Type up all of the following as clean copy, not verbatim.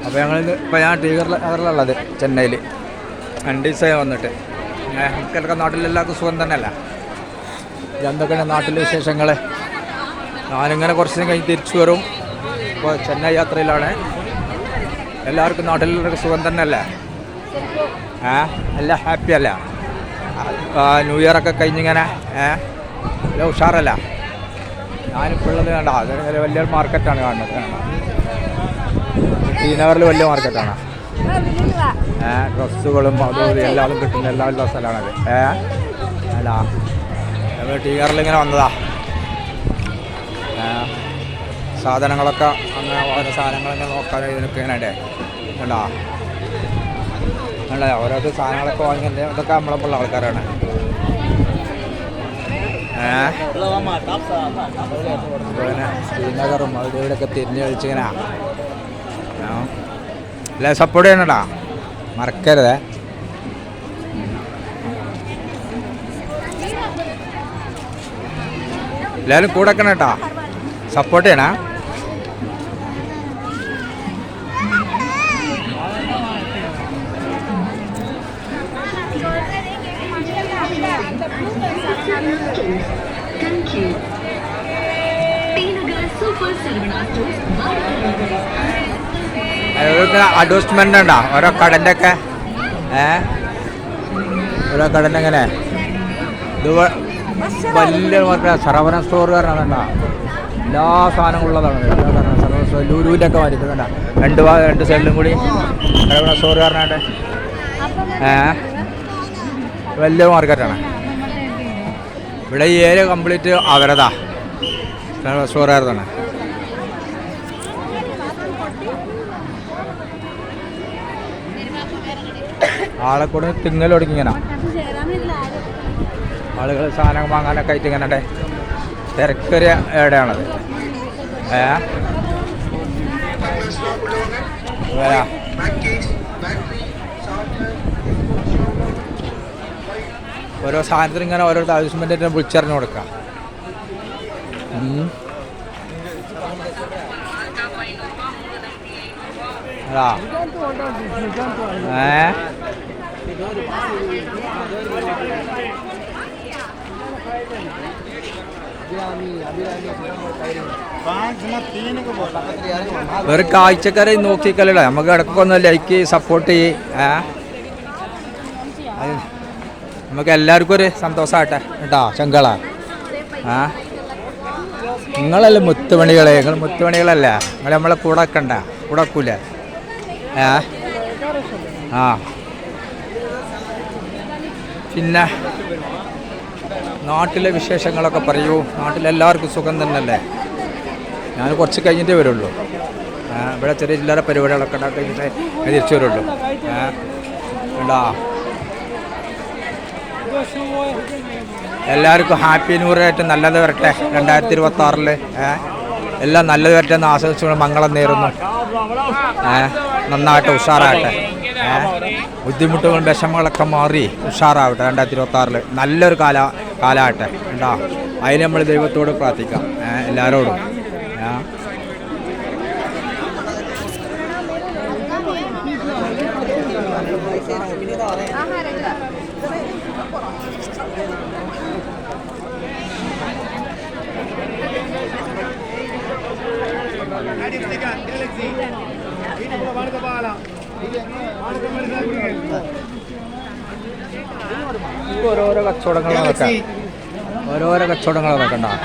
അപ്പോൾ ഇപ്പോൾ ഞാൻ നഗറിലുള്ളത് ചെന്നൈയിൽ 2 ദിവസമായി വന്നിട്ട്. നമുക്കെല്ലാം നാട്ടിലെല്ലാവർക്കും സുഖം തന്നെയല്ല. എന്തൊക്കെയാണ് നാട്ടിലെ വിശേഷങ്ങൾ? ഞാനിങ്ങനെ കുറച്ച് ദിവസം കഴിഞ്ഞ് തിരിച്ചു വരും. ഇപ്പോൾ ചെന്നൈ യാത്രയിലാണ്. എല്ലാവർക്കും നാട്ടിലെല്ലാവർക്കും സുഖം തന്നെയല്ലേ? എല്ലാം ഹാപ്പി അല്ല? ന്യൂ ഇയറൊക്കെ കഴിഞ്ഞിങ്ങനെ എല്ലാം ഉഷാറല്ല? ഞാനിപ്പോൾ ഉള്ളത് കണ്ട അത് വലിയൊരു മാർക്കറ്റാണ് കാണുന്നത്. ശ്രീനഗറിൽ വലിയ മാർക്കറ്റാണ്. ഡ്രസ്സുകളും അതും എല്ലാതും കിട്ടുന്ന എല്ലാ സ്ഥലമാണത്. അല്ല നമ്മൾ ടീനറിൽ ഇങ്ങനെ വന്നതാ. സാധനങ്ങളൊക്കെ അങ്ങനെ ഓരോ സാധനങ്ങളൊക്കെ നോക്കാൻ ഇതിനൊക്കെ ഇങ്ങനെ കണ്ടാ അല്ല ഓരോരോ സാധനങ്ങളൊക്കെ വാങ്ങി ഇതൊക്കെ നമ്മളെപ്പോഴുള്ള ആൾക്കാരാണ്. പിന്നെ ശ്രീനഗറും അതിലൂടെയൊക്കെ തിരിഞ്ഞ് കളിച്ചിങ്ങനെ അല്ല സപ്പോർട്ട് ചെയ്യണടാ, മറക്കരുത്. എല്ലാവരും കൂടെ വെക്കണം കേട്ടോ, സപ്പോർട്ട് ചെയ്യണേ. അഡ്ജസ്റ്റ്മെൻ്റ് ഉണ്ടോ ഓരോ കടൻ്റെ ഒക്കെ? ഓരോ കടൻ്റെ എങ്ങനെ ഇത് വലിയ സർവന സ്റ്റോർ കാരണമുണ്ടോ? എല്ലാ സാധനങ്ങളും ഉള്ളതാണ്. എല്ലാ സാധനവും സർവന സ്റ്റോർ ലൂലുവിൻ്റെ ഒക്കെ മാറ്റിയിട്ടുണ്ട. രണ്ട് സൈഡിലും കൂടി സർവന സ്റ്റോർ കാരണമായിട്ട് വലിയ മാർക്കറ്റാണ്. ഇവിടെ ഈ ഏരിയ കംപ്ലീറ്റ് അവരതാ സർവന സ്റ്റോർ കാരണമാണ്. ആളെ കൂടെ തിങ്ങൽ തുടങ്ങി ഇങ്ങനെ ആളുകൾ സാധനം വാങ്ങാനൊക്കെ ആയിട്ട് ഇങ്ങനെ തിരക്കൊരു എവിടെയാണത്. ഓരോ സാധനത്തിന് ഇങ്ങനെ ഓരോ അഡ്ജസ്റ്റ്മെൻറ്റ് വിളിച്ചറിഞ്ഞു കൊടുക്കാം. അതാ ഒരു കാഴ്ചക്കാരെ നോക്കിക്കല്ലേ നമുക്ക് ഇടയ്ക്കൊക്കെ ഒന്ന് ലൈക്ക് സപ്പോർട്ട് ചെയ്യ്. നമുക്ക് എല്ലാവർക്കും ഒരു സന്തോഷമാകട്ടെ കേട്ടോ ചെങ്കള. നിങ്ങളല്ലേ മുത്തുമണികളെ, നിങ്ങൾ മുത്തുമണികളല്ലേ, നിങ്ങൾ നമ്മളെ കൂടെ വെക്കണ്ട, കൂടെ വെക്കൂലേ? പിന്നെ നാട്ടിലെ വിശേഷങ്ങളൊക്കെ പറയൂ. നാട്ടിലെല്ലാവർക്കും സുഖം തന്നെയല്ലേ? ഞാൻ കുറച്ച് കഴിഞ്ഞിട്ടേ വരുള്ളൂ. ഇവിടെ ചെറിയ ചില്ലറ പരിപാടികളൊക്കെ കഴിഞ്ഞിട്ടേ തിരിച്ചു വരുള്ളൂ. ഉണ്ടാ എല്ലാവർക്കും ഹാപ്പി ന്യൂ ഇയർ ആയിട്ട് നല്ലത് വരട്ടെ. 2026 എല്ലാം നല്ലത് വരട്ടെ എന്ന് ആസ്വദിച്ചുകൊണ്ട് മംഗളം നേരുന്നു. നന്നായിട്ട് ഉഷാറാകട്ടെ. ബുദ്ധിമുട്ടുകളും വിഷമങ്ങളൊക്കെ മാറി ഉഷാറാവട്ടെ. 2026 നല്ലൊരു കാലമാകട്ടെ. ഉണ്ടാ അതിന് നമ്മൾ ദൈവത്തോട് പ്രാർത്ഥിക്കാം എല്ലാവരോടും. ഓരോരോ കച്ചവടങ്ങളൊക്കെ ഉണ്ടാകും.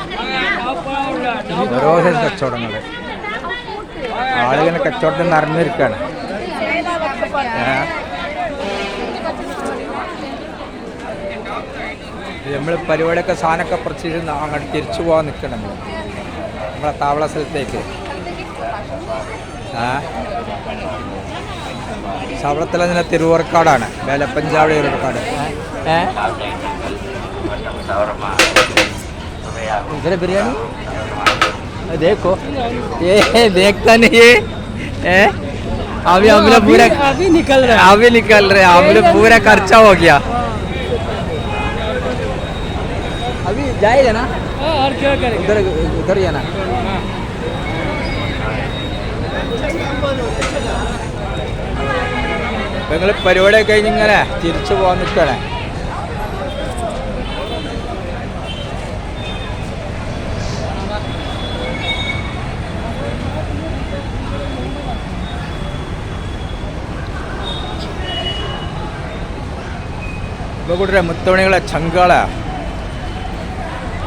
ഓരോ സൈസ് കച്ചവടങ്ങൾ ആളുകൾ കച്ചവടത്തിൽ നിറഞ്ഞിരിക്കുകയാണ്. നമ്മൾ പരിപാടിയൊക്കെ സാധനമൊക്കെ പർച്ചേസ് ചെയ്ത് അങ്ങോട്ട് തിരിച്ചു പോകാൻ നിൽക്കണം. നമ്മളെ താവള സ്ഥലത്തേക്ക് താവളത്തിൽ അതിനെ തിരുവോർക്കാടാണ്, വേലപ്പഞ്ചാവടി തിരുവോർക്കാട്. इधर बिरयानी देखो, ये देखता नहीं है अभी हम लोग पूरा अभी निकल रहे हम लोग पूरा खर्चा हो गया. अभी जाएगा ना और क्या करेंगे? उधर जाना. അപ്പോൾ നിങ്ങൾ പരിപാടിയൊക്കെ കഴിഞ്ഞ് ഇങ്ങനെ തിരിച്ചു പോകാൻ നിൽക്കണേ. ഇപ്പോൾ കൂട്ടരെ മുത്തമണികളെ ചങ്കാളാ.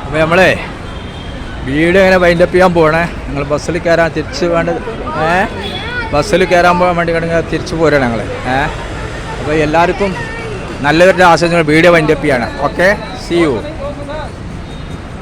അപ്പോൾ നമ്മളെ വീട് ഇങ്ങനെ വൈൻഡപ്പ് ചെയ്യാൻ പോകണേ. നിങ്ങൾ ബസ്സിൽ കയറാൻ തിരിച്ച് വേണ്ടത് ബസ്സിൽ കയറാൻ പോകാൻ വേണ്ടി കിടങ്ങി തിരിച്ചു പോരാണ് ഞങ്ങൾ. അപ്പോൾ എല്ലാവർക്കും നല്ലവരുടെ ആശംസകൾ. വീഡിയോ വൈൻഡപ്പ് ചെയ്യാണ്. Okay, see U.